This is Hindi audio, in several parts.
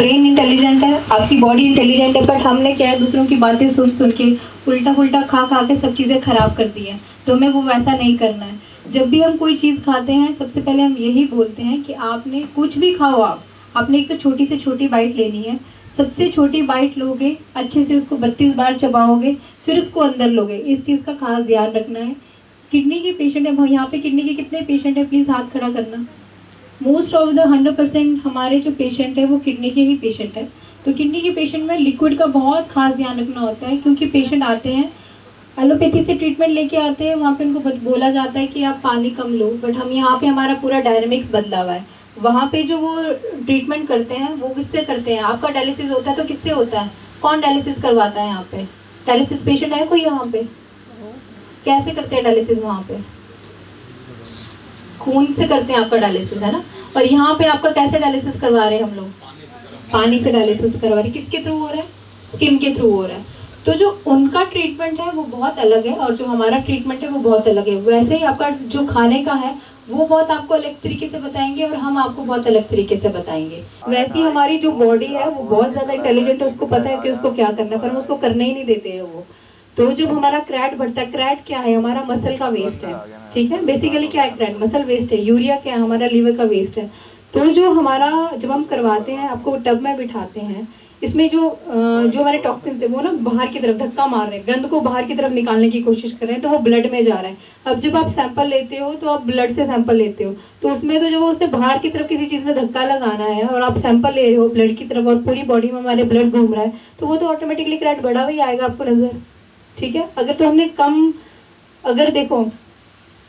ब्रेन इंटेलिजेंट है, आपकी बॉडी इंटेलिजेंट है, बट हमने क्या है दूसरों की बातें सुन सुन के उल्टा पुल्टा खा खा के सब चीज़ें ख़राब कर दी है। तो हमें वो वैसा नहीं करना है। जब भी हम कोई चीज़ खाते हैं सबसे पहले हम यही बोलते हैं कि आपने कुछ भी खाओ, आपने एक तो छोटी से छोटी बाइट लेनी है। सबसे छोटी बाइट लोगे, अच्छे से उसको 32 बार चबाओगे, फिर उसको अंदर लोगे। इस चीज़ का खास ध्यान रखना है। किडनी के पेशेंट है, यहाँ पे किडनी के कितने पेशेंट है, प्लीज़ हाथ खड़ा करना। मोस्ट ऑफ द 100% हमारे जो पेशेंट है वो किडनी के ही पेशेंट है। तो किडनी के पेशेंट में लिक्विड का बहुत खास ध्यान रखना होता है, क्योंकि पेशेंट आते हैं एलोपैथी से ट्रीटमेंट लेके आते हैं, वहाँ पे उनको बोला जाता है कि आप पानी कम लो, बट हम यहाँ पे हमारा पूरा डायनेमिक्स बदला हुआ है। वहाँ पे जो वो ट्रीटमेंट करते हैं वो किससे करते हैं? आपका डायलिसिस होता है तो किससे होता है? कौन डायलिसिस करवाता है यहाँ पे? डायलिसिस पेशेंट है कोई यहाँ पे? कैसे करते हैं डायलिसिस? वहाँ पे खून से करते हैं आपका डायलिसिस, है ना। और यहाँ पे आपका कैसे डायलिसिस करवा रहे हैं हम लोग? पानी से डायलिसिस करवा रहे हैं। किसके थ्रू हो रहा है? स्किन के थ्रू हो रहा है। तो जो उनका ट्रीटमेंट है वो बहुत अलग है और जो हमारा ट्रीटमेंट है वो बहुत अलग है। वैसे ही आपका जो खाने का है वो बहुत आपको अलग तरीके से बताएंगे और हम आपको बहुत अलग तरीके से बताएंगे। वैसे ही हमारी जो बॉडी है वो बहुत ज़्यादा इंटेलिजेंट है, उसको पता है कि उसको क्या करना है, पर हम उसको करने ही नहीं देते हैं वो। तो जब हमारा क्रैट बढ़ता है, क्रैट क्या है? हमारा मसल का वेस्ट है, ठीक है। बेसिकली क्या है क्रैट? मसल वेस्ट है। यूरिया क्या है? हमारा लीवर का वेस्ट है। तो जो हमारा जब हम करवाते हैं, आपको टब में बिठाते हैं, इसमें जो हमारे टॉक्सिन्स है वो ना बाहर की तरफ धक्का मार रहे हैं, गंद को बाहर की तरफ निकालने की कोशिश कर रहे हैं, तो वो ब्लड में जा रहा है। अब जब आप सैंपल लेते हो तो आप ब्लड से सैंपल लेते हो, तो उसमें तो जब उसने बाहर की तरफ किसी चीज़ में धक्का लगाना है और आप सैंपल ले रहे हो ब्लड की तरफ और पूरी बॉडी में हमारे ब्लड घूम रहा है, तो वो तो ऑटोमेटिकली क्रैट बढ़ा हुआ ही आएगा आपको नज़र, ठीक है। अगर तो हमने कम, अगर देखो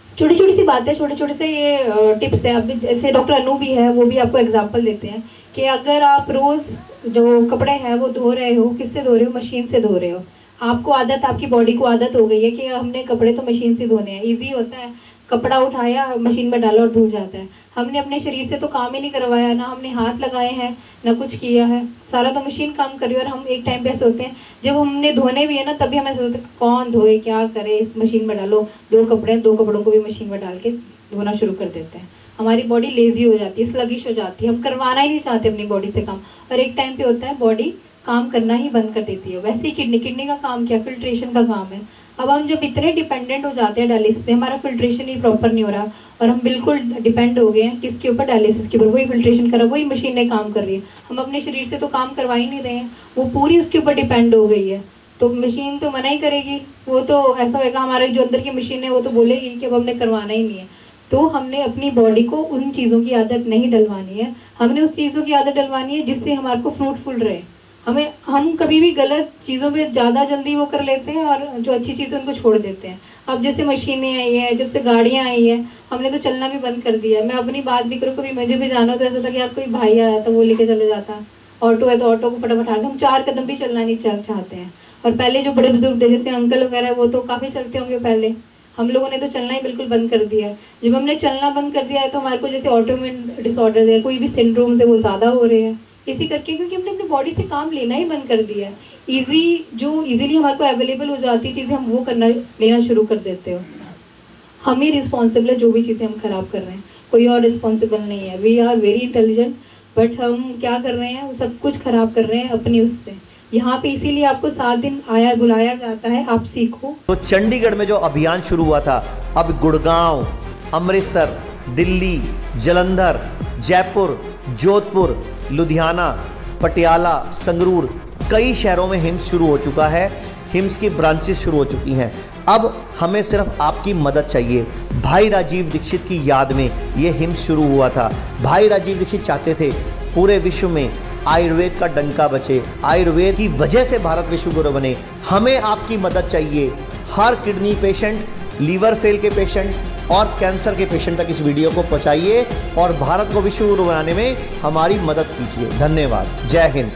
छोटी छोटी सी बातें, छोटे छोटे से ये टिप्स है। अब जैसे डॉक्टर अनु भी है, वो भी आपको एग्जांपल देते हैं कि अगर आप रोज़ जो कपड़े हैं वो धो रहे हो, किससे धो रहे हो? मशीन से धो रहे हो। आपको आदत, आपकी बॉडी को आदत हो गई है कि हमने कपड़े तो मशीन से धोने हैं, ईजी होता है, कपड़ा उठाया मशीन में डाला और धुल जाता है। हमने अपने शरीर से तो काम ही नहीं करवाया, ना हमने हाथ लगाए हैं ना कुछ किया है, सारा तो मशीन काम कर रही है। और हम एक टाइम पे ऐसे होते हैं जब हमने धोने भी है ना, तभी हमें सोचते कौन धोए, क्या करे, इस मशीन में डालो, दो कपड़ों को भी मशीन में डाल के धोना शुरू कर देते हैं। हमारी बॉडी लेजी हो जाती है, स्लगिश हो जाती है, हम करवाना ही नहीं चाहते अपनी बॉडी से काम, और एक टाइम पे होता है बॉडी काम करना ही बंद कर देती है। वैसे ही किडनी का काम क्या? फिल्ट्रेशन का काम है। अब हम जब इतने डिपेंडेंट हो जाते हैं डायलिसिस पे, हमारा फिल्ट्रेशन ही प्रॉपर नहीं हो रहा और हम बिल्कुल डिपेंड हो गए हैं किसके ऊपर? डायलिसिस के ऊपर। वही फिल्ट्रेशन कर रहा है, वही मशीन ने काम कर रही है, हम अपने शरीर से तो काम करवा ही नहीं रहे हैं, वो पूरी उसके ऊपर डिपेंड हो गई है। तो मशीन तो मना ही करेगी, वो तो ऐसा होगा, हमारे जो अंदर की मशीन है वो तो बोलेगी कि अब हमने करवाना ही नहीं है। तो हमने अपनी बॉडी को उन चीज़ों की आदत नहीं डलवानी है, हमने उस चीज़ों की आदत डलवानी है जिससे हमारे को फ्रूटफुल रहे। हम कभी भी गलत चीज़ों पे ज़्यादा जल्दी वो कर लेते हैं और जो अच्छी चीज़ें उनको छोड़ देते हैं। अब जैसे मशीनें आई हैं, जब से गाड़ियाँ आई हैं, हमने तो चलना भी बंद कर दिया। मैं अपनी बात भी करूँ, कभी मुझे भी जाना तो ऐसा था कि यार कोई भाई आया था वो लेके चले जाता, ऑटो है तो ऑटो को फटाफट हाथ, हम 4 कदम भी चलना नहीं चाहते हैं। और पहले जो बड़े बुजुर्ग थे जैसे अंकल वगैरह, वो तो काफ़ी चलते होंगे पहले, हम लोगों ने तो चलना ही बिल्कुल बंद कर दिया है। जब हमने चलना बंद कर दिया है तो हमारे को जैसे ऑटोइम्यून डिसऑर्डर है, कोई भी सिंड्रोम्स है वो ज़्यादा हो रहे हैं, इसी करके क्योंकि हमने अपनी बॉडी से काम लेना ही बंद कर दिया है। इजीली हमारे को अवेलेबल हो जाती चीज़ें हम वो लेना शुरू कर देते हो। हम ही रिस्पॉन्सिबल है जो भी चीज़ें हम खराब कर रहे हैं, कोई और रिस्पॉन्सिबल नहीं है। We are very intelligent, but हम क्या कर रहे हैं? वो सब कुछ खराब कर रहे हैं अपनी उससे। यहाँ पे इसीलिए आपको 7 दिन बुलाया जाता है, आप सीखो। तो चंडीगढ़ में जो अभियान शुरू हुआ था, अब गुड़गांव, अमृतसर, दिल्ली, जालंधर, जयपुर, जोधपुर, लुधियाना, पटियाला, संगरूर, कई शहरों में हिम्स शुरू हो चुका है। हिम्स की ब्रांचेस शुरू हो चुकी हैं। अब हमें सिर्फ आपकी मदद चाहिए। भाई राजीव दीक्षित की याद में ये हिम्स शुरू हुआ था। भाई राजीव दीक्षित चाहते थे पूरे विश्व में आयुर्वेद का डंका बचे, आयुर्वेद की वजह से भारत विश्व गुरु बने। हमें आपकी मदद चाहिए। हर किडनी पेशेंट, लीवर फेल के पेशेंट और कैंसर के पेशेंट तक इस वीडियो को पहुंचाइए और भारत को विश्व गुरु बनाने में हमारी मदद कीजिए। धन्यवाद। जय हिंद।